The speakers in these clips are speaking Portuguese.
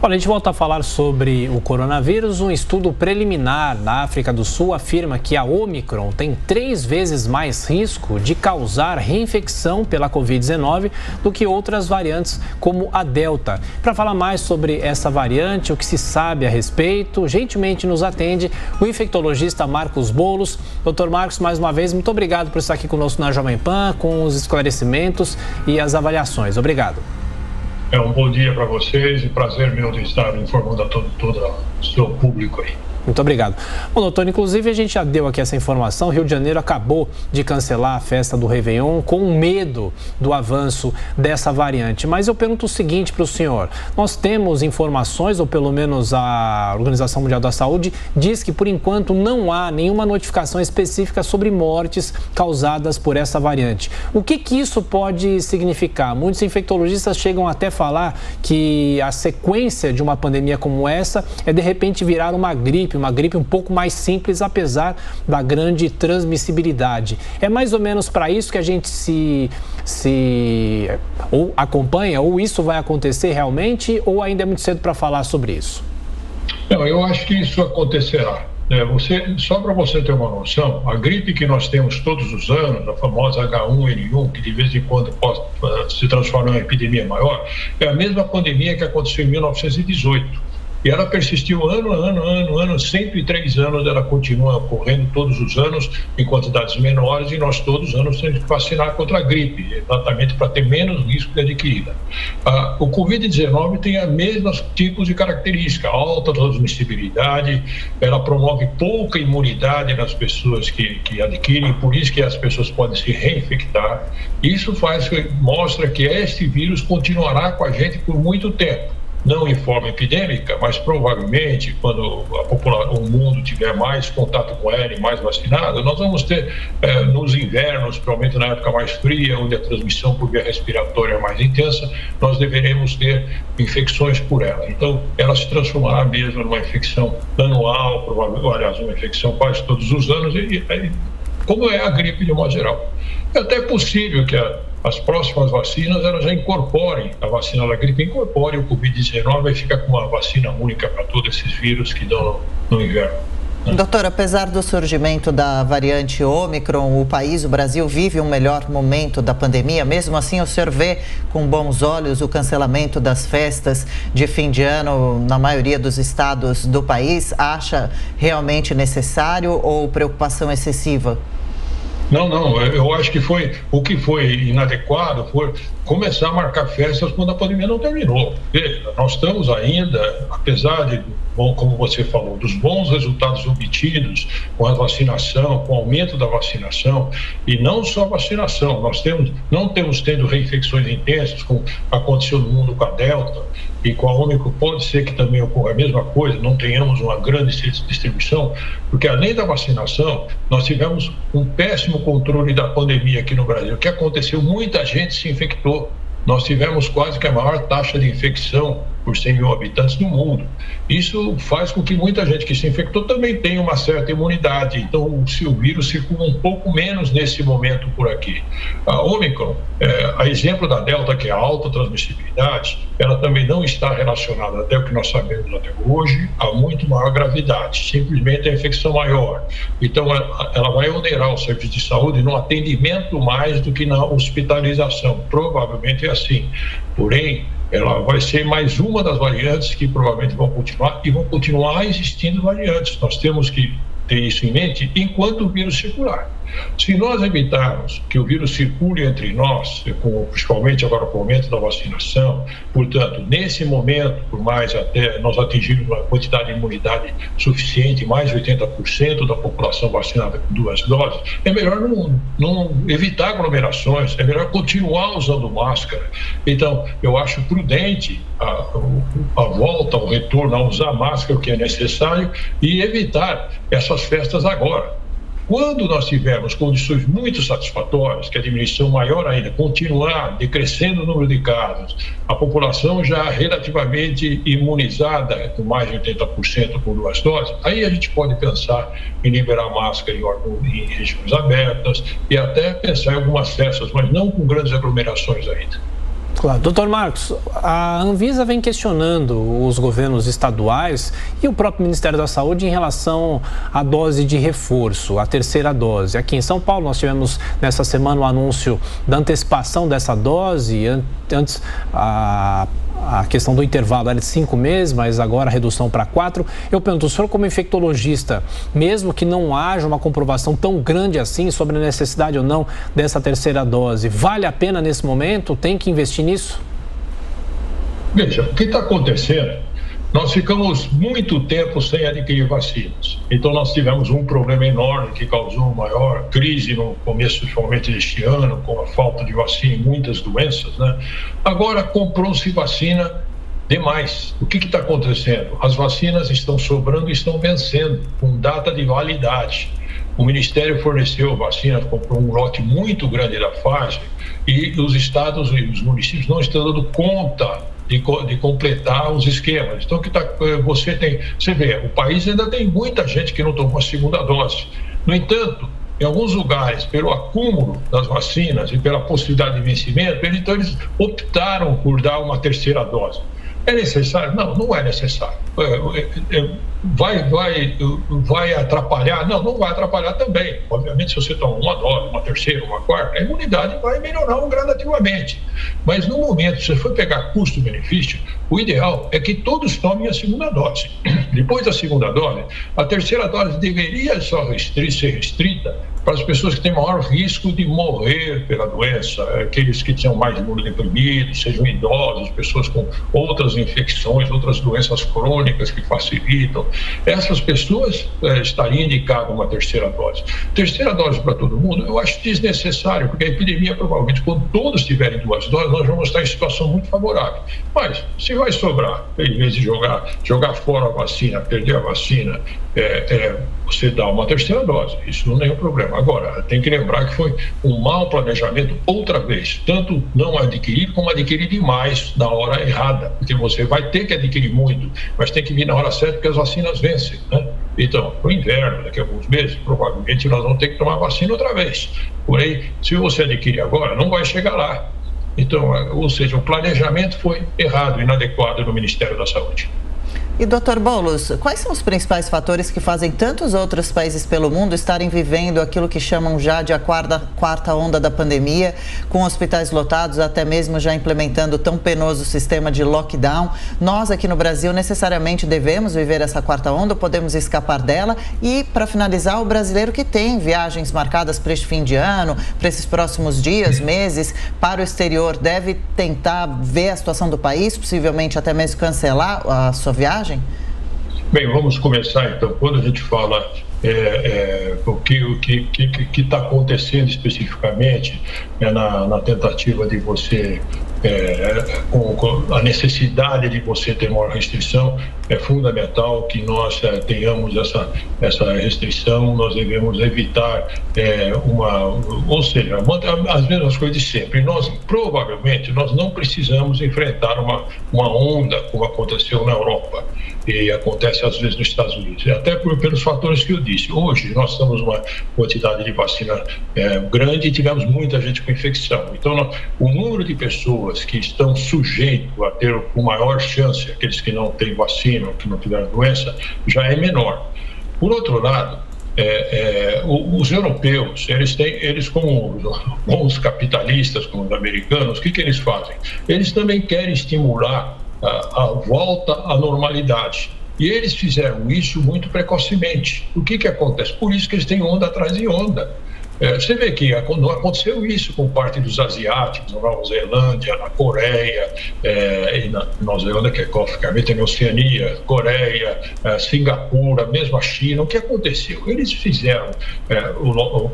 Olha, a gente volta a falar sobre o coronavírus. Um estudo preliminar na África do Sul afirma que a Omicron tem 3 vezes mais risco de causar reinfecção pela Covid-19 do que outras variantes, como a Delta. Para falar mais sobre essa variante, o que se sabe a respeito, gentilmente nos atende o infectologista Marcos Boulos. Doutor Marcos, mais uma vez, muito obrigado por estar aqui conosco na Jovem Pan, com os esclarecimentos e as avaliações. Obrigado. Um bom dia para vocês e prazer meu de estar informando a todo o seu público aí. Muito obrigado. Bom, doutor, inclusive a gente já deu aqui essa informação, Rio de Janeiro acabou de cancelar a festa do Réveillon com medo do avanço dessa variante. Mas eu pergunto o seguinte para o senhor, nós temos informações, ou pelo menos a Organização Mundial da Saúde diz que por enquanto não há nenhuma notificação específica sobre mortes causadas por essa variante. O que isso pode significar? Muitos infectologistas chegam até a falar que a sequência de uma pandemia como essa é de repente virar uma gripe um pouco mais simples, apesar da grande transmissibilidade. É mais ou menos para isso que a gente ou acompanha, ou isso vai acontecer realmente, ou ainda é muito cedo para falar sobre isso? Não, eu acho que isso acontecerá. Só para você ter uma noção, a gripe que nós temos todos os anos, a famosa H1N1, que de vez em quando pode se transformar em uma epidemia maior, é a mesma pandemia que aconteceu em 1918. E ela persistiu ano, 103 anos, ela continua ocorrendo todos os anos em quantidades menores e nós todos os anos temos que vacinar contra a gripe, exatamente para ter menos risco de adquirida. O Covid-19 tem os mesmos tipos de características, alta transmissibilidade, ela promove pouca imunidade nas pessoas que adquirem, por isso que as pessoas podem se reinfectar. Isso mostra que este vírus continuará com a gente por muito tempo. Não em forma epidêmica, mas provavelmente quando o mundo tiver mais contato com ela e mais vacinado, nós vamos ter nos invernos, provavelmente na época mais fria, onde a transmissão por via respiratória é mais intensa, nós deveremos ter infecções por ela. Então, ela se transformará mesmo numa infecção anual, provavelmente, aliás, uma infecção quase todos os anos, como é a gripe de modo geral. É até possível que as próximas vacinas elas já incorporem, a vacina da gripe incorpore o Covid-19 vai ficar com uma vacina única para todos esses vírus que dão no inverno. Doutor, apesar do surgimento da variante Omicron, o Brasil vive um melhor momento da pandemia. Mesmo assim, o senhor vê com bons olhos o cancelamento das festas de fim de ano na maioria dos estados do país? Acha realmente necessário ou preocupação excessiva? Não, eu acho que o que foi inadequado foi começar a marcar festas quando a pandemia não terminou. Veja, nós estamos ainda, apesar de, como você falou, dos bons resultados obtidos com a vacinação, com o aumento da vacinação, e não só a vacinação, não temos tendo reinfecções intensas, como aconteceu no mundo com a Delta, e com a Ômicron pode ser que também ocorra a mesma coisa, não tenhamos uma grande distribuição, porque além da vacinação, nós tivemos um péssimo controle da pandemia aqui no Brasil. O que aconteceu? Muita gente se infectou. Nós tivemos quase que a maior taxa de infecção por 100 mil habitantes do mundo. Isso faz com que muita gente que se infectou também tenha uma certa imunidade. Então, o vírus circula um pouco menos nesse momento por aqui. A Omicron, a exemplo da Delta, que é a alta transmissibilidade, ela também não está relacionada, até o que nós sabemos até hoje, a muito maior gravidade. Simplesmente a infecção maior. Então, ela vai onerar o serviço de saúde no atendimento mais do que na hospitalização. Provavelmente é assim. Porém, ela vai ser mais uma das variantes que provavelmente vão continuar e vão continuar existindo variantes. Nós temos que ter isso em mente enquanto o vírus circular. Se nós evitarmos que o vírus circule entre nós, principalmente agora com o aumento da vacinação, portanto, nesse momento, por mais até nós atingirmos uma quantidade de imunidade suficiente, mais de 80% da população vacinada com 2 doses, é melhor não evitar aglomerações, é melhor continuar usando máscara. Então, eu acho prudente a volta, o retorno a usar máscara, o que é necessário, e evitar essas festas agora. Quando nós tivermos condições muito satisfatórias, que a diminuição maior ainda, continuar decrescendo o número de casos, a população já relativamente imunizada, com mais de 80% com 2 doses, aí a gente pode pensar em liberar máscara em regiões abertas e até pensar em algumas festas, mas não com grandes aglomerações ainda. Claro. Doutor Marcos, a Anvisa vem questionando os governos estaduais e o próprio Ministério da Saúde em relação à dose de reforço, a terceira dose. Aqui em São Paulo nós tivemos nessa semana o anúncio da antecipação dessa dose. Antes a questão do intervalo era de 5 meses, mas agora a redução para 4. Eu pergunto, o senhor como infectologista, mesmo que não haja uma comprovação tão grande assim sobre a necessidade ou não dessa terceira dose, vale a pena nesse momento? Tem que investir nisso? Veja, o que está acontecendo? Nós ficamos muito tempo sem adquirir vacinas. Então, nós tivemos um problema enorme que causou uma maior crise no começo, principalmente deste ano, com a falta de vacina em muitas doenças, né? Agora, comprou-se vacina demais. O que está acontecendo? As vacinas estão sobrando e estão vencendo, com data de validade. O Ministério forneceu vacina, comprou um lote muito grande da Pfizer e os estados e os municípios não estão dando conta de completar os esquemas. Então, você vê, o país ainda tem muita gente que não tomou a segunda dose. No entanto, em alguns lugares, pelo acúmulo das vacinas e pela possibilidade de vencimento, então eles optaram por dar uma terceira dose. É necessário? Não, não é necessário. Vai atrapalhar? Não, não vai atrapalhar também. Obviamente, se você toma uma dose, uma terceira, uma quarta, a imunidade vai melhorar gradativamente. Mas no momento, se você for pegar custo-benefício, o ideal é que todos tomem a segunda dose. Depois da segunda dose, a terceira dose deveria só ser restrita para as pessoas que têm maior risco de morrer pela doença, aqueles que tinham mais imunodeprimidos, sejam idosos, pessoas com outras infecções, outras doenças crônicas que facilitam. Essas pessoas estariam indicadas uma terceira dose. Terceira dose para todo mundo, eu acho desnecessário, porque a epidemia, provavelmente, quando todos tiverem 2 doses, nós vamos estar em situação muito favorável. Mas, se vai sobrar, em vez de jogar fora a vacina, perder a vacina, você dá uma terceira dose, isso não é nenhum problema. Agora, tem que lembrar que foi um mau planejamento outra vez, tanto não adquirir como adquirir demais na hora errada, porque você vai ter que adquirir muito, mas tem que vir na hora certa porque as vacinas vencem, né? Então, no inverno, daqui a alguns meses, provavelmente nós vamos ter que tomar vacina outra vez. Porém, se você adquirir agora, não vai chegar lá. Então, ou seja, o planejamento foi errado, inadequado no Ministério da Saúde. E, doutor Boulos, quais são os principais fatores que fazem tantos outros países pelo mundo estarem vivendo aquilo que chamam já de a quarta onda da pandemia, com hospitais lotados, até mesmo já implementando o tão penoso sistema de lockdown? Nós aqui no Brasil necessariamente devemos viver essa quarta onda, ou podemos escapar dela? E, para finalizar, o brasileiro que tem viagens marcadas para este fim de ano, para esses próximos dias, meses, para o exterior, deve tentar ver a situação do país, possivelmente até mesmo cancelar a sua viagem? Bem, vamos começar então. Quando a gente fala o que está acontecendo especificamente na tentativa de você, com a necessidade de você ter maior restrição, é fundamental que nós tenhamos essa restrição. Nós devemos evitar ou seja, as mesmas coisas de sempre. Nós provavelmente não precisamos enfrentar uma onda como aconteceu na Europa e acontece às vezes nos Estados Unidos, até pelos fatores que eu disse. Hoje nós temos uma quantidade de vacina grande e tivemos muita gente com infecção. Então, o número de pessoas que estão sujeitos a ter com maior chance, aqueles que não têm vacina ou que não tiveram doença, já é menor. Por outro lado, os europeus, eles como bons capitalistas, como os americanos, o que eles fazem? Eles também querem estimular a volta à normalidade. E eles fizeram isso muito precocemente. O que acontece? Por isso que eles têm onda atrás de onda. Você vê que não aconteceu isso com parte dos asiáticos, na Nova Zelândia, na Coreia, e na Nova Zelândia, que é na Oceania, Coreia, Singapura, mesmo a China. O que aconteceu? Eles fizeram,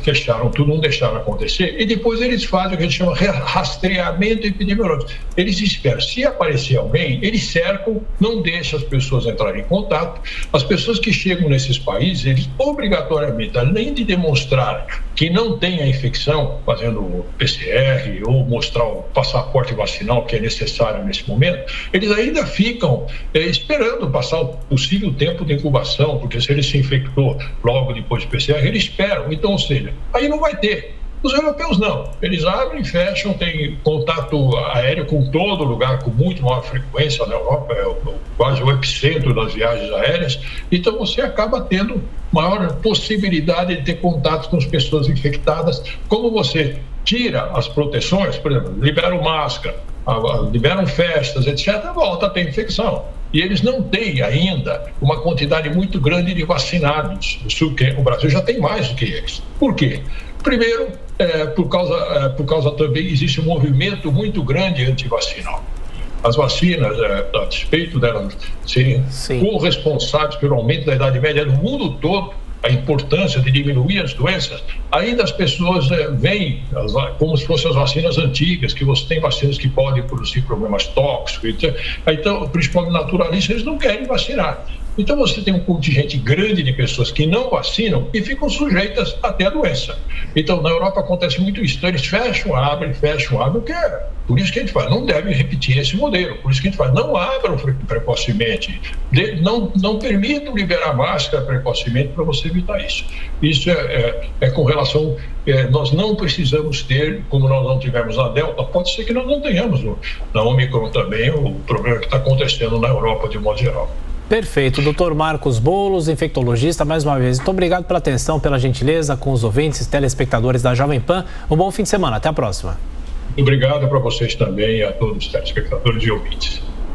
fecharam tudo, não deixaram acontecer, e depois eles fazem o que a gente chama de rastreamento epidemiológico. Eles esperam, se aparecer alguém, eles cercam, não deixam as pessoas entrarem em contato. As pessoas que chegam nesses países, eles obrigatoriamente, além de demonstrar que não tem a infecção, fazendo PCR ou mostrar o passaporte vacinal que é necessário nesse momento, eles ainda ficam esperando passar o possível tempo de incubação, porque se ele se infectou logo depois do PCR, eles esperam. Então, ou seja, aí não vai ter. Os europeus não, eles abrem e fecham, tem contato aéreo com todo lugar, com muito maior frequência. Na Europa é quase o epicentro das viagens aéreas, então você acaba tendo maior possibilidade de ter contato com as pessoas infectadas. Como você tira as proteções, por exemplo, liberam máscara, liberam festas, etc., volta a ter infecção. E eles não têm ainda uma quantidade muito grande de vacinados. O Brasil já tem mais do que eles. Por quê? Primeiro, por causa também existe um movimento muito grande antivacinal. As vacinas, a despeito delas serem corresponsáveis pelo aumento da idade média no mundo todo, a importância de diminuir as doenças, ainda as pessoas veem como se fossem as vacinas antigas, que você tem vacinas que podem produzir problemas tóxicos. Então, principalmente naturalistas, eles não querem vacinar. Então, você tem um contingente grande de pessoas que não vacinam e ficam sujeitas a ter a doença. Então, na Europa acontece muito isso. Então, eles fecham, abrem, por isso que a gente fala, não deve repetir esse modelo. Por isso que a gente fala, não abram precocemente, não permitam liberar máscara precocemente para você evitar isso. Isso é com relação, nós não precisamos ter, como nós não tivemos na Delta, pode ser que nós não tenhamos na Omicron também o problema que está acontecendo na Europa de modo geral. Perfeito. Dr. Marcos Boulos, infectologista, mais uma vez. Muito obrigado pela atenção, pela gentileza com os ouvintes, telespectadores da Jovem Pan. Um bom fim de semana. Até a próxima. Obrigado para vocês também e a todos os telespectadores e ouvintes.